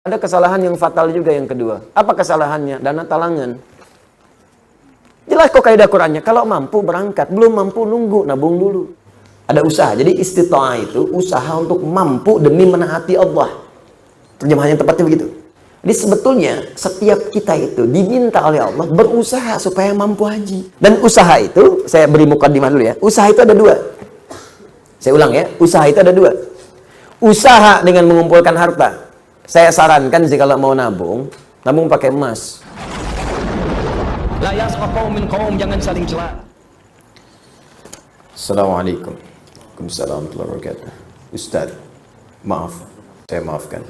Ada kesalahan yang fatal juga yang kedua. Apa kesalahannya? Dana talangan. Jelas kok kaidah Qur'annya. Kalau mampu berangkat, belum mampu nunggu, nabung dulu. Ada usaha. Jadi istita'ah itu usaha untuk mampu demi menaati Allah. Terjemahan yang tepatnya begitu. Jadi sebetulnya setiap kita itu diminta oleh Allah berusaha supaya mampu haji. Dan usaha itu, saya beri mukadimah dulu ya. Usaha itu ada dua. Saya ulang ya. Usaha itu ada dua. Usaha dengan mengumpulkan harta. Saya sarankan sih kalau mau nabung pakai emas. La yasqa qaumin qaum, jangan saling cela. Assalamualaikum. Waalaikumsalam warahmatullahi wabarakatuh. Ustaz, maaf, saya maafkan.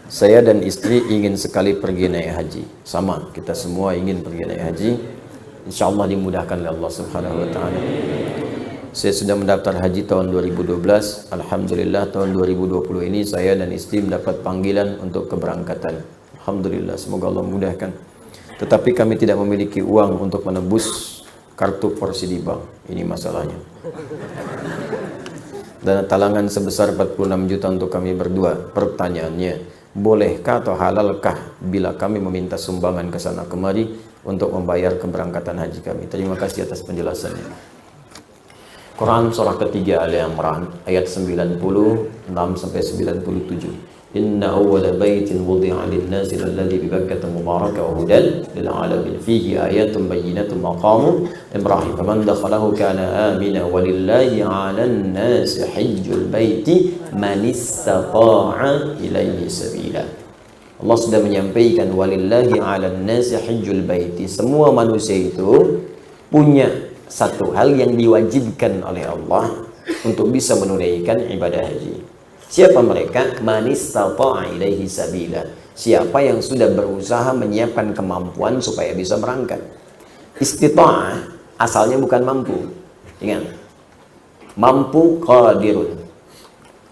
Saya dan istri ingin sekali pergi naik haji. Sama, kita semua ingin pergi naik haji. Insyaallah dimudahkan oleh Allah Subhanahu wa taala. Saya sudah mendaftar haji tahun 2012. Alhamdulillah tahun 2020 ini saya dan istri mendapat panggilan untuk keberangkatan. Alhamdulillah, semoga Allah mudahkan. Tetapi kami tidak memiliki uang untuk menebus kartu porsi di bank. Ini masalahnya. Dana talangan sebesar 46 juta untuk kami berdua. Pertanyaannya, bolehkah atau halalkah bila kami meminta sumbangan ke sana kemari untuk membayar keberangkatan haji kami? Terima kasih atas penjelasannya. Quran surah ketiga Al-Imran ayat 96 sampai 97. Inna awwala baitin wudi'a lin-nasi alladhi bi Bakkah mubarakan wa hudan lil 'alamin fihi ayatun bayyinatun maqamu Ibrahim faman dakhalahu kana amina walillahi 'alan nasi hajjul baiti man istata'a ilaihi sabila. Allah sudah menyampaikan walillahi 'alan nasi hajjul baiti. Semua manusia itu punya satu hal yang diwajibkan oleh Allah untuk bisa menunaikan ibadah haji. Siapa mereka? Man istata'a ilaihi sabila. Siapa yang sudah berusaha menyiapkan kemampuan supaya bisa berangkat. Istita'ah asalnya bukan mampu. Ingat. Mampu qadirun.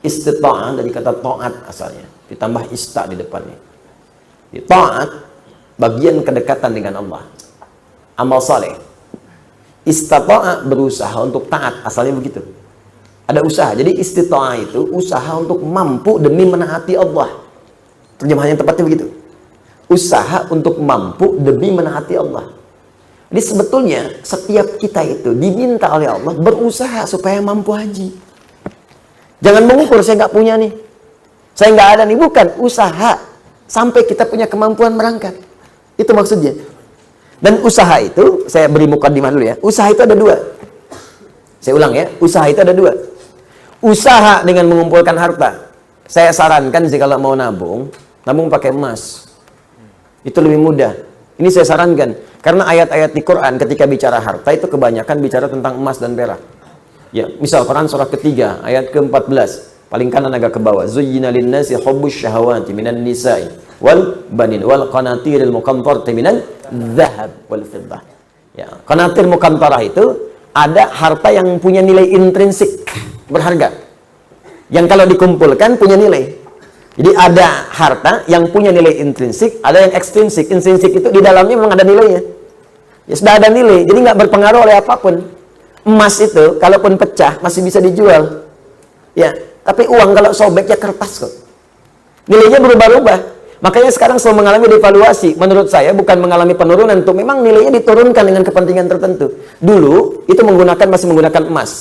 Istita'ah dari kata ta'at asalnya. Ditambah ista di depannya. Ta'at bagian kedekatan dengan Allah. Amal saleh. Istita'a berusaha untuk taat, asalnya begitu. Ada usaha. Jadi istita'a itu usaha untuk mampu demi menaati Allah. Terjemahan yang tepatnya begitu. Usaha untuk mampu demi menaati Allah. Jadi sebetulnya setiap kita itu diminta oleh Allah berusaha supaya mampu haji. Jangan mengukur, saya nggak punya nih, saya nggak ada nih. Bukan, usaha sampai kita punya kemampuan berangkat. Itu maksudnya. Dan usaha itu, saya beri mukadimah dulu ya. Usaha itu ada dua. Saya ulang ya, usaha itu ada dua. Usaha dengan mengumpulkan harta. Saya sarankan sih kalau mau nabung pakai emas. Itu lebih mudah. Ini saya sarankan. Karena ayat-ayat di Quran ketika bicara harta itu kebanyakan bicara tentang emas dan perak. Ya, misal Quran surah ketiga, ayat ke-14. Paling kanan agak ke bawah. Zuyyina lin-nasi hubbus syahawati minan nisa'i wal banin wal qanatiril muqantarati minan dzahab wal fiddah. Ya, qanatir muqantarah itu ada harta yang punya nilai intrinsik, berharga. Yang kalau dikumpulkan punya nilai. Jadi ada harta yang punya nilai intrinsik, ada yang ekstrinsik. Intrinsik itu di dalamnya memang ada nilainya. Ya sudah ada nilai, jadi nggak berpengaruh oleh apapun. Emas itu kalaupun pecah masih bisa dijual. Ya, tapi uang kalau sobek ya kertas kok. Nilainya berubah-ubah. Makanya sekarang selalu mengalami devaluasi. Menurut saya bukan mengalami penurunan, tuh memang nilainya diturunkan dengan kepentingan tertentu. Dulu itu masih menggunakan emas.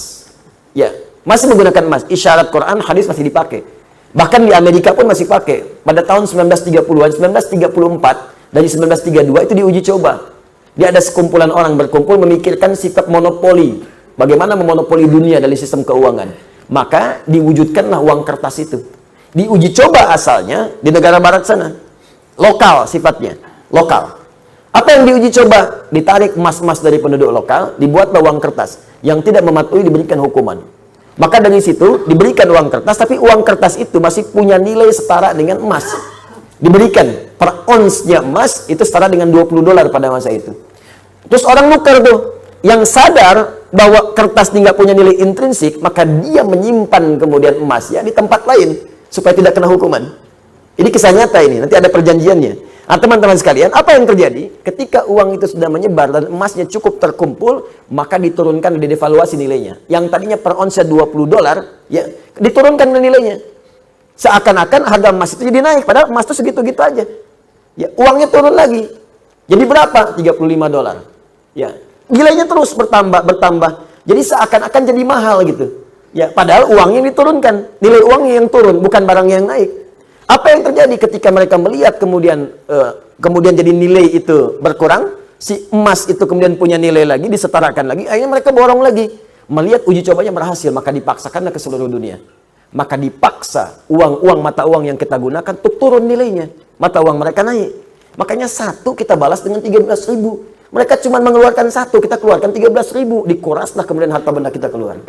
Ya, masih menggunakan emas. Isyarat Quran, hadis masih dipakai. Bahkan di Amerika pun masih pakai. Pada tahun 1930-an, 1934 dari 1932 itu diuji coba. Dia ada sekumpulan orang berkumpul memikirkan sifat monopoli. Bagaimana memonopoli dunia dari sistem keuangan. Maka diwujudkanlah uang kertas itu. Diuji coba asalnya di negara barat sana. Lokal sifatnya. Lokal. Apa yang diuji coba? Ditarik emas-emas dari penduduk lokal, dibuatlah uang kertas. Yang tidak mematuhi diberikan hukuman. Maka dari situ diberikan uang kertas, tapi uang kertas itu masih punya nilai setara dengan emas. Diberikan per onsnya emas itu setara dengan $20 pada masa itu. Terus orang nukar tuh. Yang sadar bahwa kertas ini nggak punya nilai intrinsik, maka dia menyimpan kemudian emasnya di tempat lain. Supaya tidak kena hukuman. Ini kisah nyata ini, nanti ada perjanjiannya. Nah, teman-teman sekalian, apa yang terjadi? Ketika uang itu sudah menyebar dan emasnya cukup terkumpul, maka diturunkan, didevaluasi nilainya. Yang tadinya per onsnya $20, ya, diturunkan nilainya. Seakan-akan harga emas itu jadi naik, padahal emas itu segitu-gitu aja. Ya, uangnya turun lagi. Jadi berapa? 35 dolar. Ya, nilainya terus bertambah. Jadi seakan-akan jadi mahal gitu. Ya, padahal uangnya diturunkan, nilai uangnya yang turun, bukan barangnya yang naik. Apa yang terjadi ketika mereka melihat kemudian jadi nilai itu berkurang, si emas itu kemudian punya nilai lagi, disetarakan lagi, akhirnya mereka borong lagi. Melihat uji cobanya berhasil, maka dipaksakanlah ke seluruh dunia. Maka dipaksa mata uang yang kita gunakan untuk turun nilainya. Mata uang mereka naik. Makanya satu kita balas dengan 13.000. Mereka cuma mengeluarkan satu, kita keluarkan 13.000. Dikuraslah kemudian harta benda kita keluar.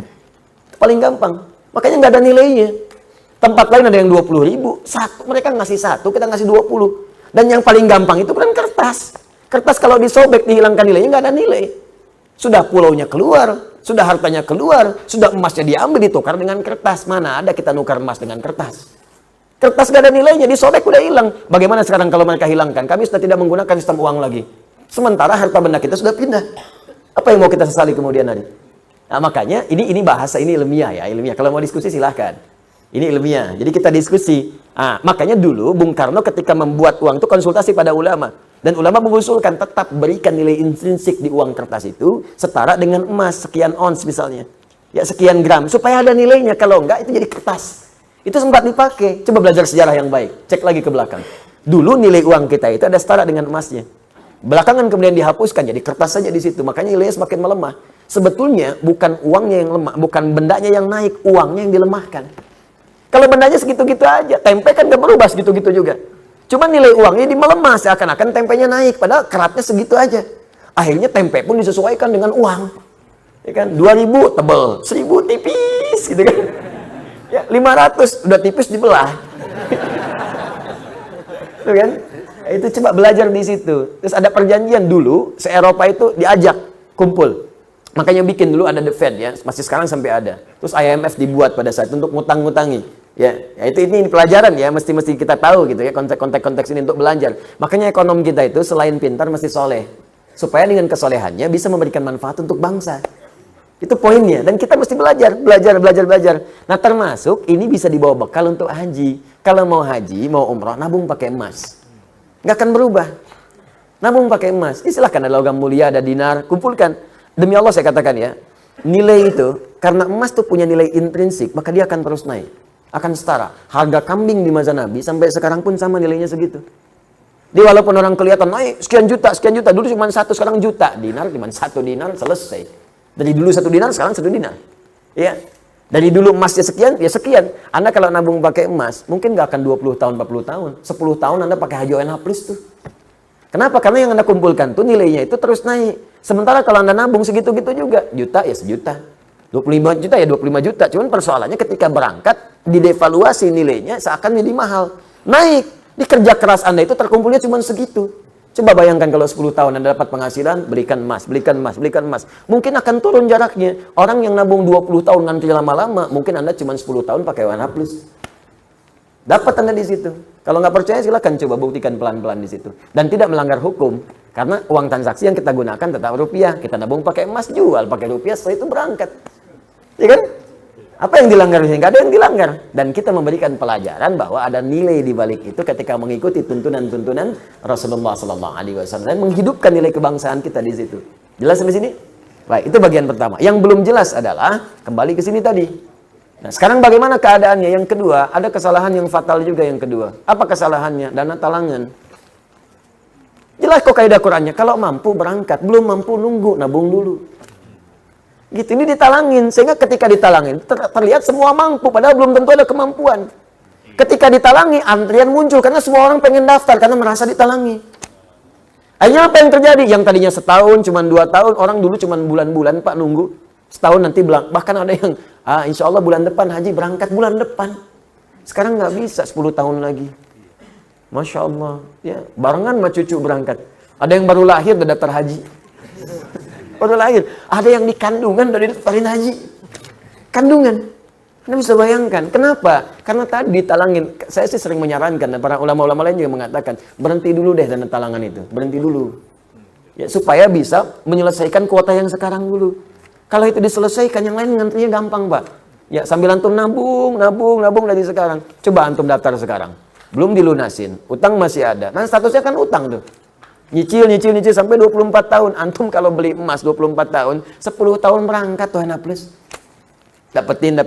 Paling gampang. Makanya nggak ada nilainya. Tempat lain ada yang 20.000. Mereka ngasih satu, kita ngasih 20. Dan yang paling gampang itu kan kertas. Kertas kalau disobek, dihilangkan nilainya, nggak ada nilai. Sudah pulaunya keluar. Sudah hartanya keluar, sudah emasnya diambil, ditukar dengan kertas. Mana ada kita nukar emas dengan kertas? Kertas gak ada nilainya, disobek udah hilang. Bagaimana sekarang kalau mereka hilangkan? Kami sudah tidak menggunakan sistem uang lagi. Sementara harta benda kita sudah pindah. Apa yang mau kita sesali kemudian hari? Nah, makanya ini bahasa, ini ilmiah ya, ilmiah. Kalau mau diskusi silahkan. Ini ilmiah. Jadi kita diskusi. Makanya dulu Bung Karno ketika membuat uang itu konsultasi pada ulama. Dan ulama mengusulkan tetap berikan nilai intrinsik di uang kertas itu setara dengan emas, sekian ons misalnya. Ya, sekian gram. Supaya ada nilainya. Kalau enggak, itu jadi kertas. Itu sempat dipakai. Coba belajar sejarah yang baik. Cek lagi ke belakang. Dulu nilai uang kita itu ada setara dengan emasnya. Belakangan kemudian dihapuskan, jadi kertas saja di situ. Makanya nilainya semakin melemah. Sebetulnya bukan uangnya yang lemah, bukan bendanya yang naik, uangnya yang dilemahkan. Kalau bendanya segitu-gitu aja, tempe kan gak berubah segitu-gitu juga. Cuma nilai uangnya melemah, seakan-akan tempenya naik, padahal keratnya segitu aja. Akhirnya tempe pun disesuaikan dengan uang. Ya kan? 2.000 tebel, 1.000 tipis gitu kan. Ya, 500 udah tipis dibelah. Tuh kan? Itu coba belajar di situ. Terus ada perjanjian dulu, se-Eropa itu diajak kumpul. Makanya bikin dulu ada The Fed ya, masih sekarang sampai ada. Terus IMF dibuat pada saat itu untuk ngutang-ngutangi. Ya itu ini pelajaran ya, mesti kita tahu gitu ya, konteks ini untuk belajar. Makanya ekonom kita itu selain pintar mesti soleh. Supaya dengan kesolehannya bisa memberikan manfaat untuk bangsa. Itu poinnya. Dan kita mesti belajar. Nah termasuk ini bisa dibawa bekal untuk haji. Kalau mau haji, mau umrah, nabung pakai emas. Nggak akan berubah. Nabung pakai emas. Silahkan ada logam mulia, ada dinar, kumpulkan. Demi Allah saya katakan ya, nilai itu, karena emas tuh punya nilai intrinsik, maka dia akan terus naik. Akan setara. Harga kambing di masa Nabi sampai sekarang pun sama nilainya segitu. Jadi walaupun orang kelihatan naik sekian juta, dulu cuma 1, sekarang juta. Dinar cuma 1 dinar, selesai. Dari dulu 1 dinar, sekarang 1 dinar. Ya. Dari dulu emasnya sekian, ya sekian. Anda kalau nabung pakai emas, mungkin nggak akan 20 tahun, 40 tahun. 10 tahun Anda pakai haji ONH plus tuh. Kenapa? Karena yang Anda kumpulkan tuh nilainya itu terus naik. Sementara kalau Anda nabung segitu-gitu juga, juta ya sejuta. 25 juta ya 25 juta. Cuman persoalannya ketika berangkat, didevaluasi nilainya seakan jadi mahal. Naik. Di kerja keras Anda itu terkumpulnya cuma segitu. Coba bayangkan kalau 10 tahun Anda dapat penghasilan, belikan emas. Mungkin akan turun jaraknya. Orang yang nabung 20 tahun ngantri lama-lama, mungkin Anda cuma 10 tahun pakai ONH plus. Dapat Anda di situ. Kalau nggak percaya silakan coba buktikan pelan-pelan di situ. Dan tidak melanggar hukum. Karena uang transaksi yang kita gunakan tetap rupiah. Kita nabung pakai emas, jual pakai rupiah, setelah itu berangkat. Ya kan? Apa yang dilanggar? Nggak ada yang dilanggar. Dan kita memberikan pelajaran bahwa ada nilai di balik itu ketika mengikuti tuntunan-tuntunan Rasulullah SAW dan menghidupkan nilai kebangsaan kita di situ. Jelas sampai sini? Baik, itu bagian pertama. Yang belum jelas adalah kembali ke sini tadi. Nah, sekarang bagaimana keadaannya? Yang kedua, ada kesalahan yang fatal juga yang kedua. Apa kesalahannya? Dana talangan. Jelas kok kaidah Qur'annya. Kalau mampu berangkat, belum mampu nunggu, nabung dulu. Gitu, ini ditalangin. Sehingga ketika ditalangin, terlihat semua mampu. Padahal belum tentu ada kemampuan. Ketika ditalangi, antrian muncul. Karena semua orang pengen daftar. Karena merasa ditalangi. Akhirnya apa yang terjadi? Yang tadinya setahun, cuma 2 tahun. Orang dulu cuma bulan-bulan, Pak, nunggu. Setahun nanti bilang. Bahkan ada yang, insya Allah bulan depan haji, berangkat bulan depan. Sekarang nggak bisa 10 tahun lagi. Masya Allah. Ya, barengan sama cucu berangkat. Ada yang baru lahir udah daftar haji. Baru lahir. Ada yang di kandungan udah didaftarin haji. Kandungan. Anda bisa bayangkan. Kenapa? Karena tadi ditalangin. Saya sih sering menyarankan. Dan para ulama-ulama lain juga mengatakan. Berhenti dulu deh dana talangan itu. Berhenti dulu. Ya, supaya bisa menyelesaikan kuota yang sekarang dulu. Kalau itu diselesaikan, yang lain ngantrinya gampang, Pak. Ya, sambil antum nabung dari sekarang. Coba antum daftar sekarang. Belum dilunasin, utang masih ada. Nah, statusnya kan utang tuh. Nyicil sampai 24 tahun. Antum kalau beli emas 24 tahun, 10 tahun berangkat tuh anak plus. Dapetin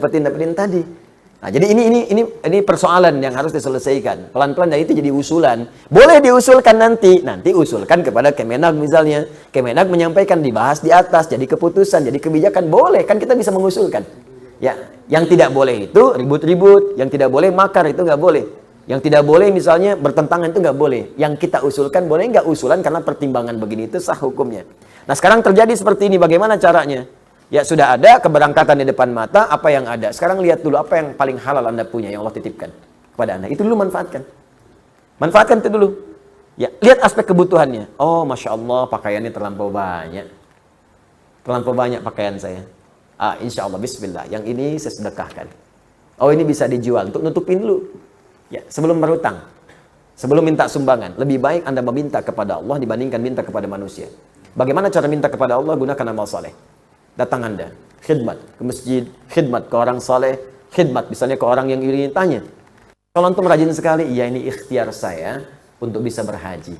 tadi. Nah, jadi ini persoalan yang harus diselesaikan. Pelan-pelan dan itu jadi usulan. Boleh diusulkan nanti usulkan kepada Kemenag misalnya. Kemenag menyampaikan dibahas di atas, jadi keputusan, jadi kebijakan boleh, kan kita bisa mengusulkan. Ya, yang tidak boleh itu ribut-ribut, yang tidak boleh makar itu nggak boleh. Yang tidak boleh misalnya bertentangan itu nggak boleh. Yang kita usulkan boleh nggak usulan karena pertimbangan begini itu sah hukumnya. Nah, sekarang terjadi seperti ini, bagaimana caranya? Ya, sudah ada keberangkatan di depan mata, apa yang ada. Sekarang lihat dulu apa yang paling halal Anda punya, yang Allah titipkan kepada Anda. Itu dulu manfaatkan. Manfaatkan itu dulu. Ya, lihat aspek kebutuhannya. Oh, Masya Allah, pakaiannya terlampau banyak. Terlampau banyak pakaian saya. Insya Allah, bismillah. Yang ini saya sedekahkan. Oh, ini bisa dijual untuk nutupin dulu. Ya, sebelum berhutang. Sebelum minta sumbangan. Lebih baik Anda meminta kepada Allah dibandingkan minta kepada manusia. Bagaimana cara minta kepada Allah? Gunakan amal saleh. Datang Anda, khidmat ke masjid, khidmat ke orang saleh, khidmat misalnya ke orang yang iri, tanya. Kalau antum rajin sekali, iya ini ikhtiar saya untuk bisa berhaji.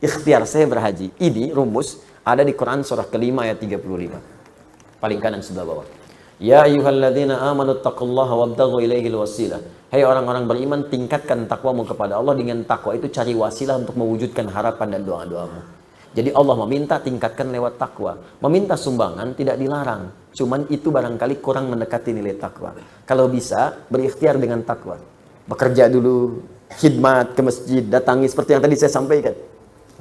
Ikhtiar saya berhaji. Ini rumus ada di Quran surah kelima ayat 35. Paling kanan sebelah bawah. Ya ayyuhalladzina amanu taqullaha wabtaghu ilaihil wasilah. Hai orang-orang beriman, tingkatkan takwamu kepada Allah. Dengan takwa itu cari wasilah untuk mewujudkan harapan dan doa-doamu. Jadi Allah meminta tingkatkan lewat takwa. Meminta sumbangan tidak dilarang. Cuman itu barangkali kurang mendekati nilai takwa. Kalau bisa, berikhtiar dengan takwa. Bekerja dulu, khidmat ke masjid, datangi seperti yang tadi saya sampaikan.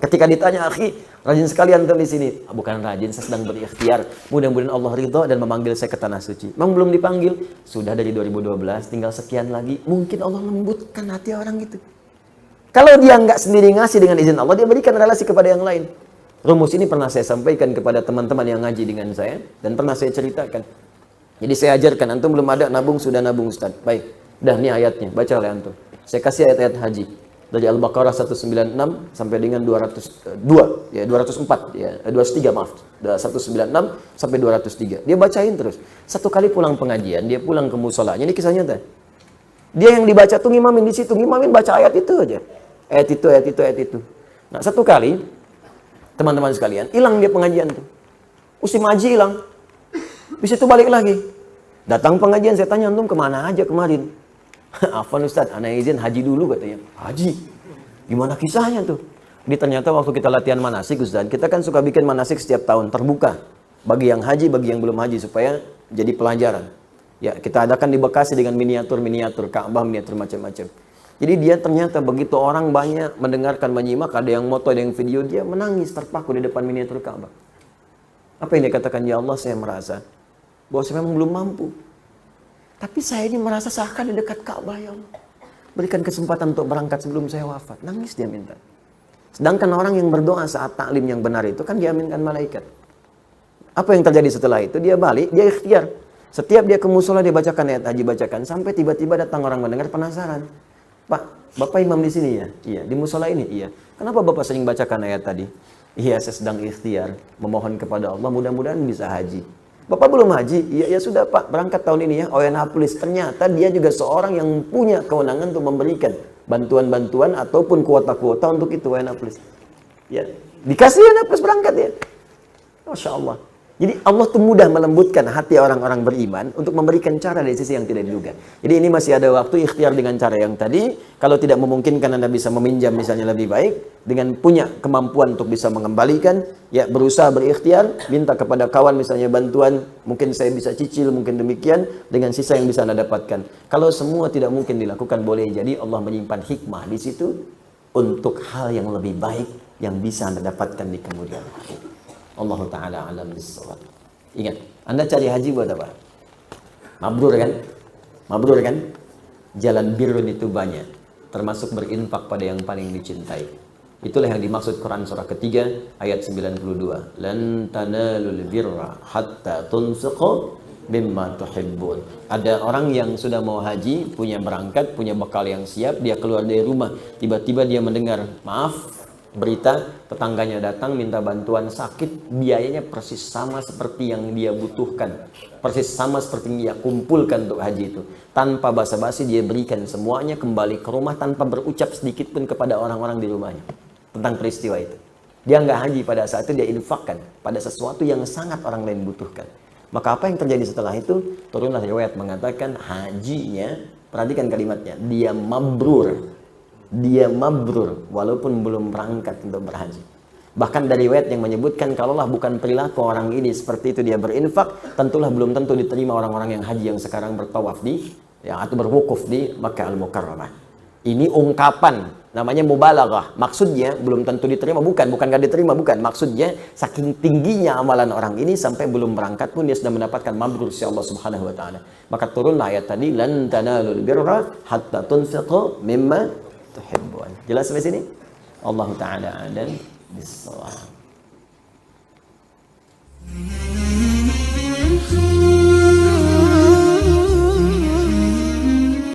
Ketika ditanya, akhi, rajin sekali antum di sini. Bukan rajin, saya sedang berikhtiar. Mudah-mudahan Allah ridho dan memanggil saya ke tanah suci. Memang belum dipanggil. Sudah dari 2012, tinggal sekian lagi. Mungkin Allah lembutkan hati orang itu. Kalau dia nggak sendiri ngasih dengan izin Allah, dia berikan relasi kepada yang lain. Rumus ini pernah saya sampaikan kepada teman-teman yang ngaji dengan saya, dan pernah saya ceritakan. Jadi saya ajarkan, antum belum ada nabung, sudah nabung Ustaz. Baik, dah ini ayatnya, baca oleh antum. Saya kasih ayat-ayat haji. Dari Al-Baqarah 196 sampai dengan 204, ya 204, ya 203 maaf. 196 sampai 203. Dia bacain terus. Satu kali pulang pengajian, dia pulang ke musolanya, ini kisah nyata. Dia yang dibaca tuh ngimamin di situ, ngimamin baca ayat itu aja. Ayat itu. Nah, satu kali teman-teman sekalian, hilang dia pengajian tuh. Musim haji hilang. Bisa itu balik lagi. Datang pengajian, saya tanya, antum kemana aja kemarin? Afwan Ustaz, ana izin haji dulu katanya. Haji? Gimana kisahnya tuh? Ini ternyata waktu kita latihan manasik Ustaz, kita kan suka bikin manasik setiap tahun, terbuka. Bagi yang haji, bagi yang belum haji, supaya jadi pelajaran. Ya, kita adakan di Bekasi dengan miniatur-miniatur, Ka'bah, miniatur macam-macam. Jadi dia ternyata begitu orang banyak mendengarkan, menyimak, ada yang moto, ada yang video, dia menangis terpaku di depan miniatur Ka'bah. Apa yang dia katakan? Ya Allah, saya merasa bahwa saya memang belum mampu. Tapi saya ini merasa seakan di dekat Ka'bah, ya Allah. Berikan kesempatan untuk berangkat sebelum saya wafat. Nangis dia minta. Sedangkan orang yang berdoa saat taklim yang benar itu kan diaminkan malaikat. Apa yang terjadi setelah itu? Dia balik, dia ikhtiar. Setiap dia ke musola dia bacakan ayat haji, bacakan. Sampai tiba-tiba datang orang mendengar, penasaran. Pak, Bapak imam di sini ya? Iya. Di musola ini? Iya. Kenapa Bapak sering bacakan ayat tadi? Iya, saya sedang ikhtiar, memohon kepada Allah, mudah-mudahan bisa haji. Bapak belum haji? Iya, ya sudah Pak, berangkat tahun ini ya, ONH+. Ternyata dia juga seorang yang punya kewenangan untuk memberikan bantuan-bantuan ataupun kuota-kuota untuk itu ONH+. Ya, dikasih ONH+ berangkat ya. Masya Allah. Jadi Allah tuh mudah melembutkan hati orang-orang beriman untuk memberikan cara dari sisi yang tidak diduga. Jadi ini masih ada waktu ikhtiar dengan cara yang tadi. Kalau tidak memungkinkan Anda bisa meminjam misalnya lebih baik. Dengan punya kemampuan untuk bisa mengembalikan. Ya berusaha berikhtiar. Minta kepada kawan misalnya bantuan. Mungkin saya bisa cicil, mungkin demikian. Dengan sisa yang bisa Anda dapatkan. Kalau semua tidak mungkin dilakukan, boleh jadi Allah menyimpan hikmah di situ. Untuk hal yang lebih baik yang bisa Anda dapatkan di kemudian hari. Allah Ta'ala alam bisawab. Ingat, Anda cari haji buat apa? Mabrur kan? Mabrur kan? Jalan birrun itu banyak. Termasuk berinfak pada yang paling dicintai. Itulah yang dimaksud Quran surah ketiga ayat 92. Lan tanalul birra hatta tunfiqu mimma tuhibbun. Ada orang yang sudah mau haji, punya berangkat, punya bekal yang siap, dia keluar dari rumah. Tiba-tiba dia mendengar, maaf, berita tetangganya datang minta bantuan sakit, biayanya persis sama seperti yang dia butuhkan, persis sama seperti yang dia kumpulkan untuk haji itu. Tanpa basa-basi dia berikan semuanya, kembali ke rumah tanpa berucap sedikit pun kepada orang-orang di rumahnya tentang peristiwa itu. Dia nggak haji pada saat itu, dia infakkan pada sesuatu yang sangat orang lain butuhkan. Maka apa yang terjadi setelah itu? Turunlah riwayat mengatakan hajinya, perhatikan kalimatnya, dia mabrur. Dia mabrur walaupun belum berangkat untuk berhaji. Bahkan dari riwayat yang menyebutkan kalaulah bukan perilaku orang ini seperti itu dia berinfak, tentulah belum tentu diterima orang-orang yang haji yang sekarang bertawaf di atau berwukuf di Makkah Al-Mukarramah. Ini ungkapan namanya mubalaghah. Maksudnya belum tentu diterima, bukan gak diterima, bukan. Maksudnya saking tingginya amalan orang ini sampai belum berangkat pun dia sudah mendapatkan mabrur si Allah Subhanahu wa taala. Maka turunlah ayat tadi, lan tanalul birra hatta tunfiqu mimma tuhibbuan. Jelas sampai sini? Allah taala a'lam bis-shawab.